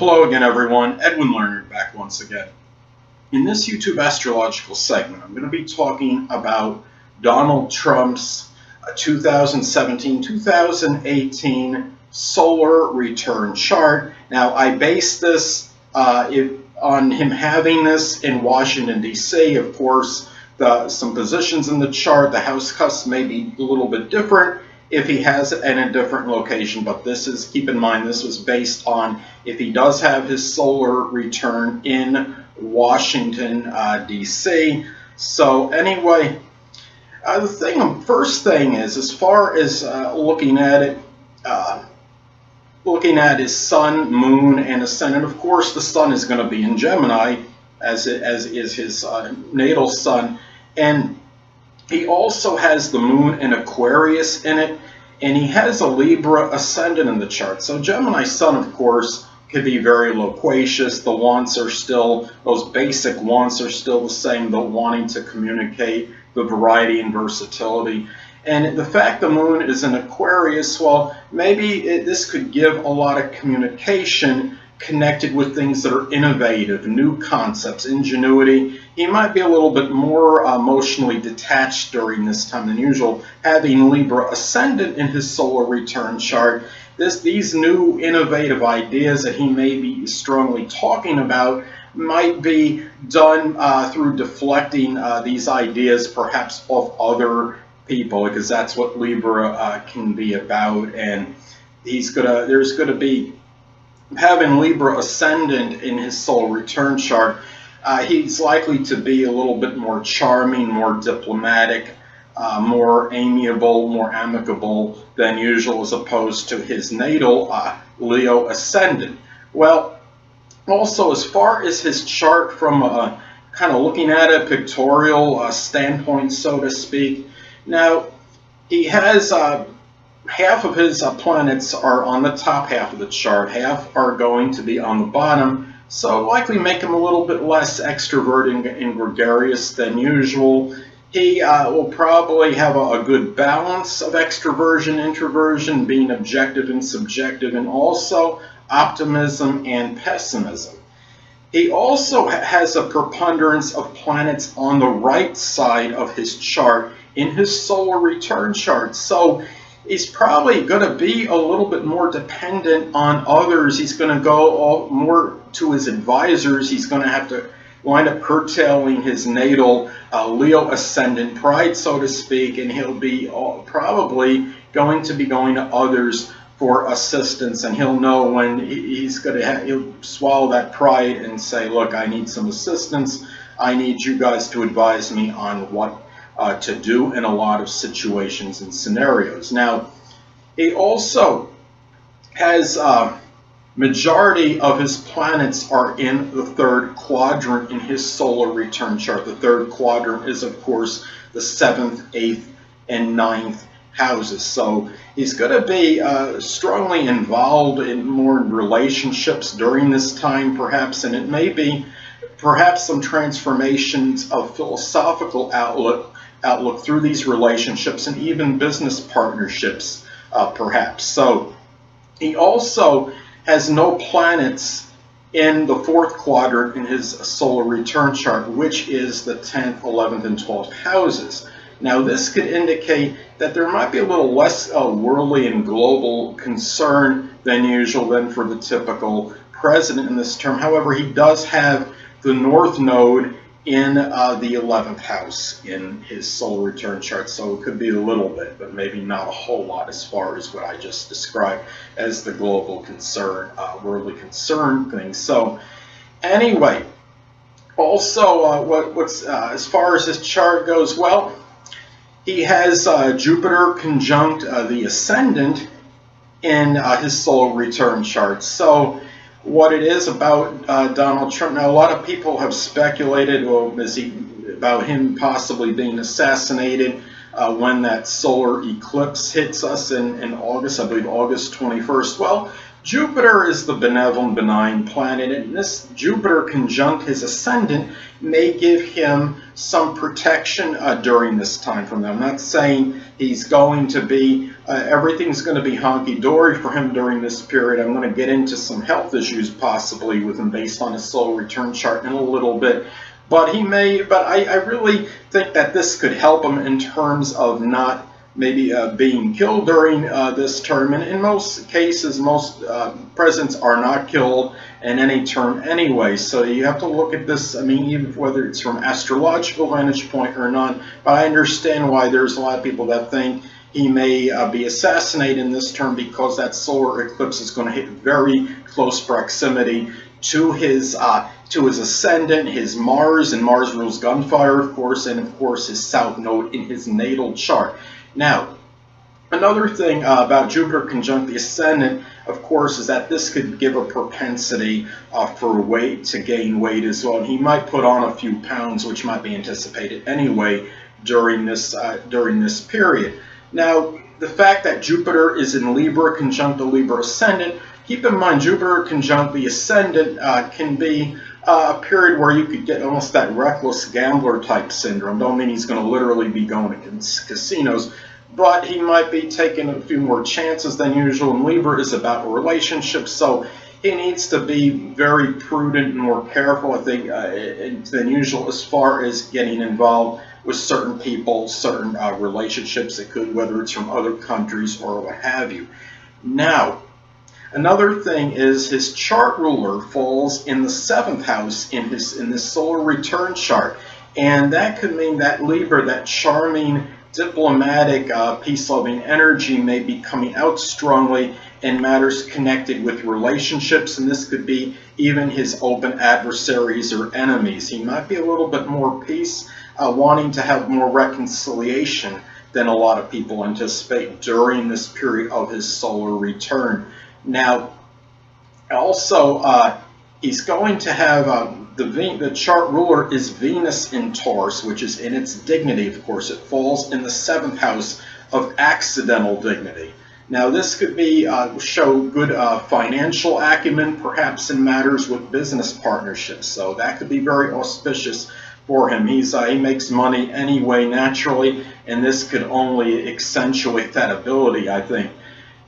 Hello again, everyone. Edwin Learnard back once again. In this YouTube astrological segment, I'm going to be talking about Donald Trump's 2017-2018 solar return chart. Now, I base this on him having this in Washington, D.C. Of course, some positions in the chart, the house cusp may be a little bit different if he has it in a different location, but this is, keep in mind, this was based on if he does have his solar return in Washington, D.C. So anyway, the first thing is, as far as looking at it, looking at his sun, moon, and ascendant, of course the sun is going to be in Gemini, as is his natal sun, and he also has the moon in Aquarius in it, and he has a Libra ascendant in the chart. So Gemini sun, of course, could be very loquacious. The wants are still, those basic wants are still the same, the wanting to communicate, the variety and versatility. And the fact the moon is in Aquarius, well, maybe this could give a lot of communication connected with things that are innovative, new concepts, ingenuity. He might be a little bit more emotionally detached during this time than usual, having Libra ascendant in his solar return chart. These new innovative ideas that he may be strongly talking about might be done through deflecting these ideas perhaps off other people, because that's what Libra can be about. And there's gonna be, having Libra ascendant in his solar return chart, he's likely to be a little bit more charming, more diplomatic, more amiable, more amicable than usual, as opposed to his natal Leo ascendant. Well, also, as far as his chart from kind of looking at a pictorial standpoint, so to speak, now he has half of his planets are on the top half of the chart, half are going to be on the bottom, so likely make him a little bit less extroverted and gregarious than usual. He will probably have a good balance of extroversion, introversion, being objective and subjective, and also optimism and pessimism. He also has a preponderance of planets on the right side of his chart in his solar return chart. So he's probably going to be a little bit more dependent on others. He's going to go more to his advisors. He's going to have to wind up curtailing his natal Leo ascendant pride, so to speak, and he'll be probably going to be going to others for assistance, and he'll know when he'll swallow that pride and say, look, I need some assistance. I need you guys to advise me on what to do in a lot of situations and scenarios. Now, he also has majority of his planets are in the third quadrant in his solar return chart. The third quadrant is, of course, the 7th, 8th, and 9th houses. So he's going to be strongly involved in more relationships during this time, perhaps, and it may be perhaps some transformations of philosophical outlook through these relationships, and even business partnerships, perhaps. So he also has no planets in the fourth quadrant in his solar return chart, which is the 10th, 11th, and 12th houses. Now, this could indicate that there might be a little less worldly and global concern than usual than for the typical president in this term. However, he does have the North Node in the 11th house in his solar return chart, so it could be a little bit, but maybe not a whole lot as far as what I just described as the global concern, worldly concern thing. So anyway, also as far as his chart goes, well, he has Jupiter conjunct the ascendant in his solar return chart. So what it is about Donald Trump. Now, a lot of people have speculated, well, about him possibly being assassinated when that solar eclipse hits us in August, I believe August 21st. Well, Jupiter is the benevolent, benign planet, and this Jupiter conjunct his ascendant may give him some protection during this time from them. I'm not saying he's going to be, everything's going to be honky-dory for him during this period. I'm going to get into some health issues possibly with him based on his solar return chart in a little bit. But I really think that this could help him in terms of not maybe being killed during this term. And in most cases, most presidents are not killed in any term anyway. So you have to look at this, I mean, even whether it's from astrological vantage point or not. But I understand why there's a lot of people that think he may be assassinated in this term, because that solar eclipse is going to hit very close proximity to his ascendant, his Mars, and Mars rules gunfire, of course, and of course his south node in his natal chart. Now, another thing about Jupiter conjunct the ascendant, of course, is that this could give a propensity for weight, to gain weight as well. And he might put on a few pounds, which might be anticipated anyway during this period. Now, the fact that Jupiter is in Libra conjunct the Libra ascendant, keep in mind Jupiter conjunct the ascendant can be a period where you could get almost that reckless gambler type syndrome. Don't mean he's going to literally be going to casinos, but he might be taking a few more chances than usual. And Libra is about relationships, so he needs to be very prudent and more careful, I think, than usual as far as getting involved with certain people, certain relationships that could, whether it's from other countries or what have you. Now, another thing is his chart ruler falls in the 7th house in this solar return chart, and that could mean that Libra, that charming, diplomatic, peace-loving energy, may be coming out strongly in matters connected with relationships, and this could be even his open adversaries or enemies. He might be a little bit more peace, wanting to have more reconciliation than a lot of people anticipate during this period of his solar return. Now, also, he's going to have the chart ruler is Venus in Taurus, which is in its dignity, of course. It falls in the 7th house of accidental dignity. Now, this could be show good financial acumen, perhaps in matters with business partnerships. So that could be very auspicious for him. He makes money anyway naturally, and this could only accentuate that ability, I think.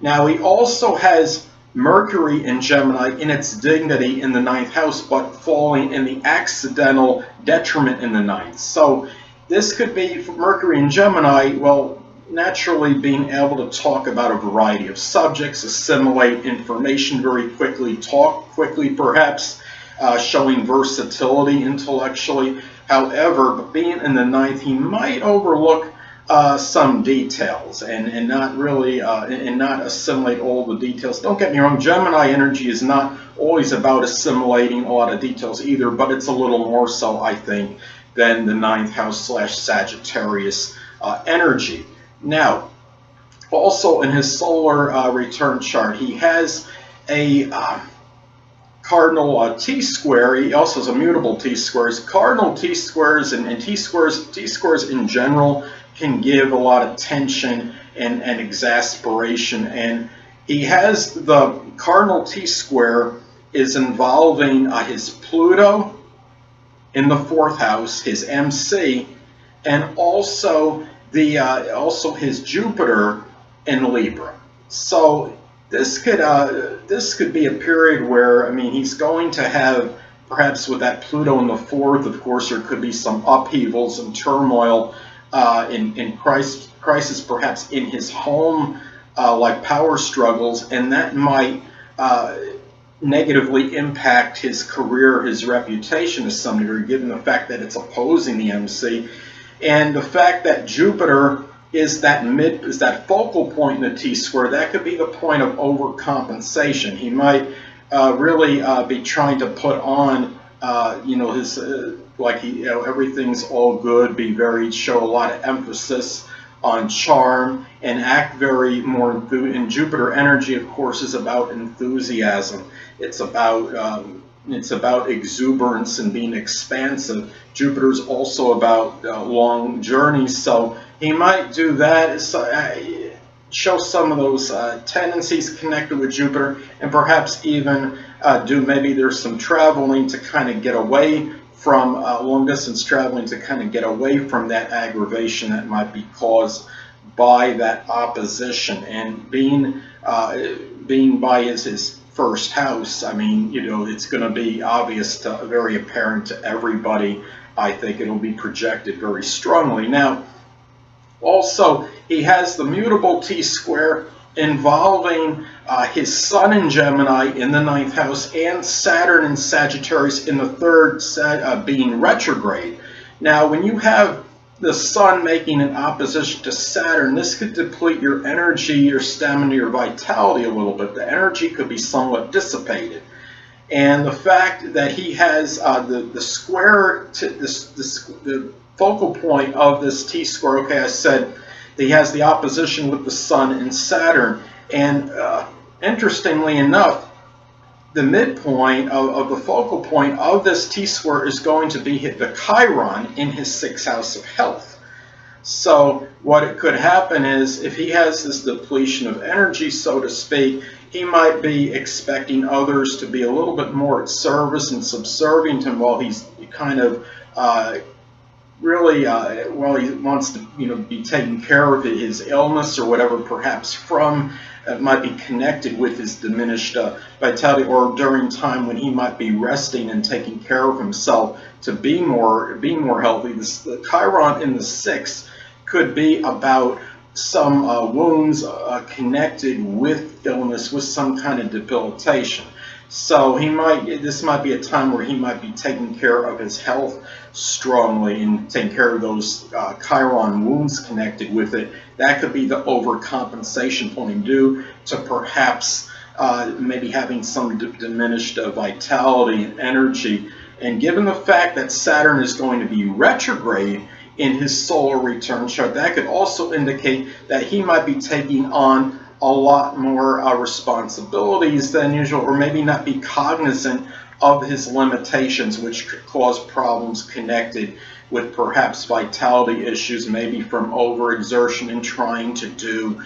Now, he also has Mercury in Gemini in its dignity in the 9th house, but falling in the accidental detriment in the 9th. So this could be, for Mercury in Gemini, well, naturally being able to talk about a variety of subjects, assimilate information very quickly, talk quickly perhaps, showing versatility intellectually. However, being in the 9th, he might overlook some details and not really and not assimilate all the details. Don't get me wrong, Gemini energy is not always about assimilating a lot of details either, but it's a little more so, I think, than the 9th house / Sagittarius energy. Now, also in his solar return chart, he has a Cardinal T-Square. He also has a Mutable T-Squares. Cardinal T-Squares and T-Squares in general can give a lot of tension and exasperation. And he has the Cardinal T-Square is involving his Pluto in the 4th house, his MC, and also his Jupiter in Libra. So this could be a period where, I mean, he's going to have, perhaps with that Pluto in the 4th, of course, there could be some upheavals and turmoil in crisis, perhaps in his home, like power struggles, and that might negatively impact his career, his reputation to some degree, given the fact that it's opposing the MC, and the fact that Jupiter is that focal point in the T-square. That could be the point of overcompensation. He might really be trying to put on, his everything's all good, show a lot of emphasis on charm and act very more and Jupiter energy, of course, is about enthusiasm. It's about exuberance and being expansive. Jupiter's also about long journeys, so he might do that. show some of those tendencies connected with Jupiter, and perhaps even maybe there's some traveling to kind of get away from long distance traveling to kind of get away from that aggravation that might be caused by that opposition. And being by his first house, I mean, you know, it's going to be obvious very apparent to everybody. I think it'll be projected very strongly. Now, also, he has the mutable T-square involving his Sun in Gemini in the 9th house and Saturn in Sagittarius in the 3rd, being retrograde. Now, when you have the Sun making an opposition to Saturn, this could deplete your energy, your stamina, your vitality a little bit. The energy could be somewhat dissipated. And the fact that he has the square to the focal point of this T-square, okay, I said that he has the opposition with the Sun and Saturn. And interestingly enough, the midpoint of the focal point of this T-square is going to be the Chiron in his 6th house of health. So what it could happen is, if he has this depletion of energy, so to speak, he might be expecting others to be a little bit more at service and subservient to him while he's kind of while he wants to, you know, be taking care of his illness or whatever, perhaps from might be connected with his diminished vitality, or during time when he might be resting and taking care of himself to be more healthy. The Chiron in the 6th could be about some wounds connected with illness, with some kind of debilitation. So this might be a time where he might be taking care of his health strongly and taking care of those Chiron wounds connected with it. That could be the overcompensation point due to perhaps maybe having some diminished vitality and energy. And given the fact that Saturn is going to be retrograde in his solar return chart, that could also indicate that he might be taking on a lot more responsibilities than usual, or maybe not be cognizant of his limitations, which could cause problems connected with perhaps vitality issues, maybe from overexertion and trying to do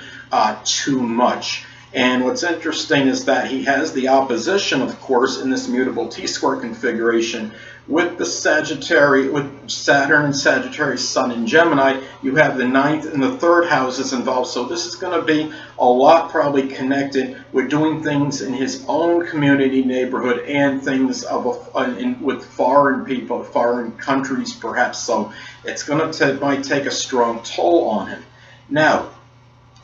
too much. And what's interesting is that he has the opposition, of course, in this mutable T-square configuration with the Sagittarius, with Saturn and Sagittarius, Sun in Gemini. You have the 9th and the 3rd houses involved. So this is going to be a lot probably connected with doing things in his own community, neighborhood, and things with foreign people, foreign countries, perhaps. So it's going to might take a strong toll on him. Now,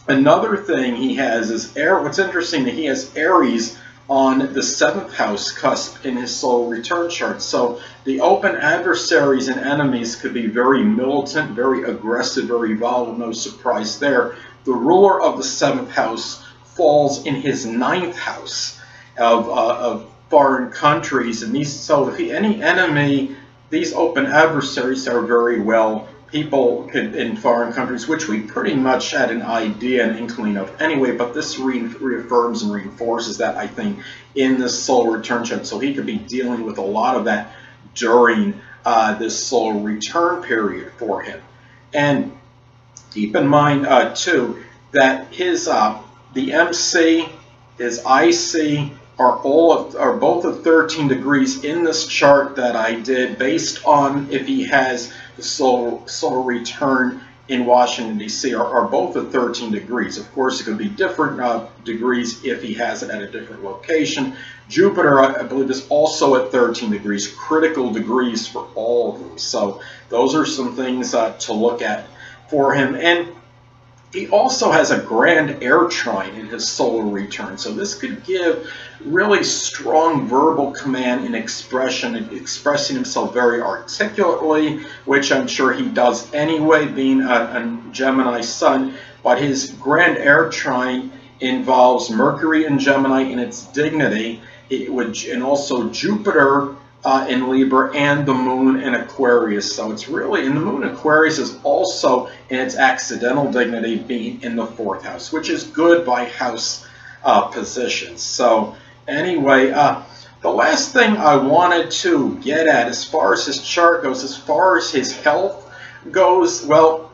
another thing he has is what's interesting, that he has Aries on the 7th house cusp in his solar return chart. So the open adversaries and enemies could be very militant, very aggressive, very volatile, no surprise there. The ruler of the 7th house falls in his 9th house of foreign countries, and any enemy, these open adversaries are very well people in foreign countries, which we pretty much had an idea, an inkling of anyway, but this reaffirms and reinforces that, I think, in this solar return chart. So he could be dealing with a lot of that during this solar return period for him. And keep in mind, too, that the MC, his IC, are both at 13 degrees in this chart that I did, based on if he has the solar return in Washington, D.C. are both at 13 degrees. Of course, it could be different degrees if he has it at a different location. Jupiter, I believe, is also at 13 degrees, critical degrees for all of them. So those are some things to look at for him. And he also has a grand air trine in his solar return. So this could give really strong verbal command and expression, expressing himself very articulately, which I'm sure he does anyway, being a Gemini Sun. But his grand air trine involves Mercury in Gemini in its dignity, and also Jupiter in Libra, and the Moon in Aquarius. So it's really, and the Moon in Aquarius is also in its accidental dignity, being in the 4th house, which is good by house positions. So anyway, the last thing I wanted to get at, as far as his chart goes, as far as his health goes, well,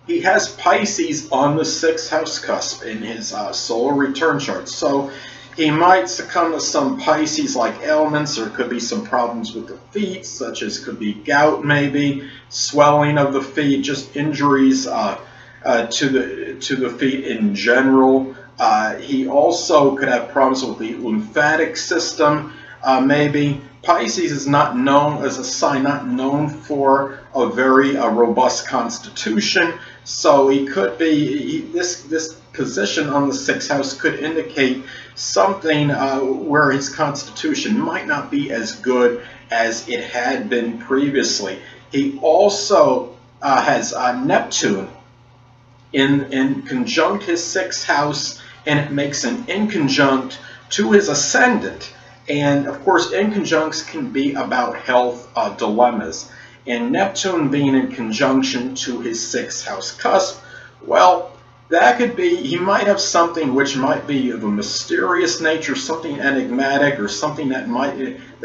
he has Pisces on the 6th house cusp in his solar return chart. So he might succumb to some Pisces-like ailments. There could be some problems with the feet, such as could be gout maybe, swelling of the feet, just injuries to the feet in general. He also could have problems with the lymphatic system, maybe. Pisces is not known as a sign, not known for a very robust constitution. So he could be, this position on the 6th house could indicate something where his constitution might not be as good as it had been previously. He also has Neptune in conjunct his 6th house, and it makes an inconjunct to his ascendant. And of course, inconjuncts can be about health dilemmas. And Neptune being in conjunction to his 6th house cusp, well, that could be, he might have something which might be of a mysterious nature, something enigmatic, or something that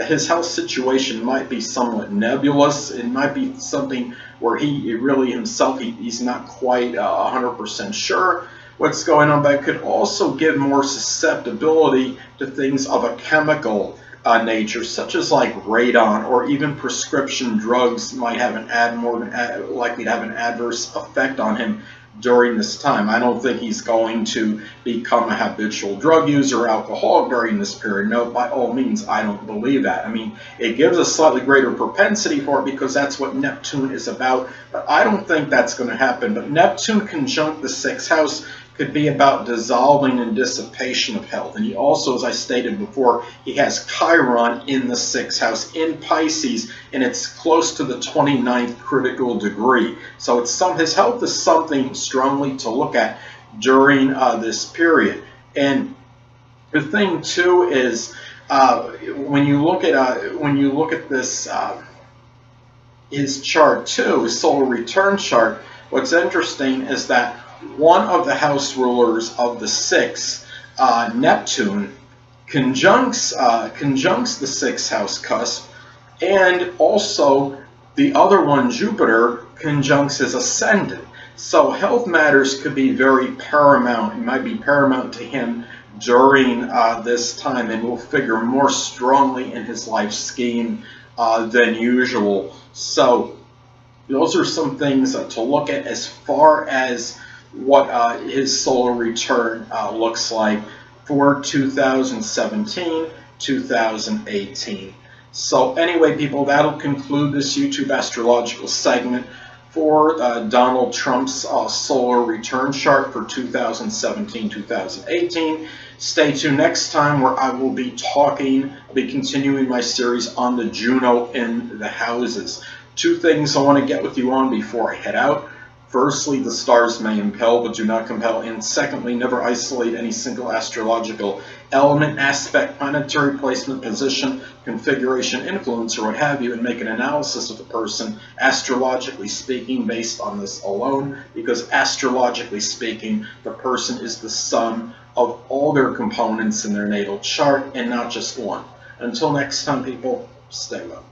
his health situation might be somewhat nebulous. It might be something where he really himself, he's not quite 100% sure what's going on, but it could also give more susceptibility to things of a chemical nature, such as like radon, or even prescription drugs might have likely to have an adverse effect on him during this time. I don't think he's going to become a habitual drug user or alcoholic during this period. No, by all means, I don't believe that. I mean, it gives a slightly greater propensity for it because that's what Neptune is about, but I don't think that's going to happen. But Neptune conjunct the 6th house could be about dissolving and dissipation of health. And he also, as I stated before, he has Chiron in the 6th house in Pisces, and it's close to the 29th critical degree. So his health is something strongly to look at during this period. And the thing too is, when you look at this his chart too, his solar return chart, what's interesting is that one of the house rulers of the 6th, Neptune, conjuncts the 6th house cusp, and also the other one, Jupiter, conjuncts his ascendant. So health matters could be very paramount. It might be paramount to him during this time, and will figure more strongly in his life scheme than usual. So those are some things to look at as far as what his solar return looks like for 2017, 2018. So anyway, people, that'll conclude this YouTube astrological segment for Donald Trump's solar return chart for 2017, 2018. Stay tuned next time, where I will be continuing my series on the Juno in the houses. Two things I want to get with you on before I head out. Firstly, the stars may impel, but do not compel. And secondly, never isolate any single astrological element, aspect, planetary placement, position, configuration, influence, or what have you, and make an analysis of the person, astrologically speaking, based on this alone, because astrologically speaking, the person is the sum of all their components in their natal chart, and not just one. Until next time, people, stay well.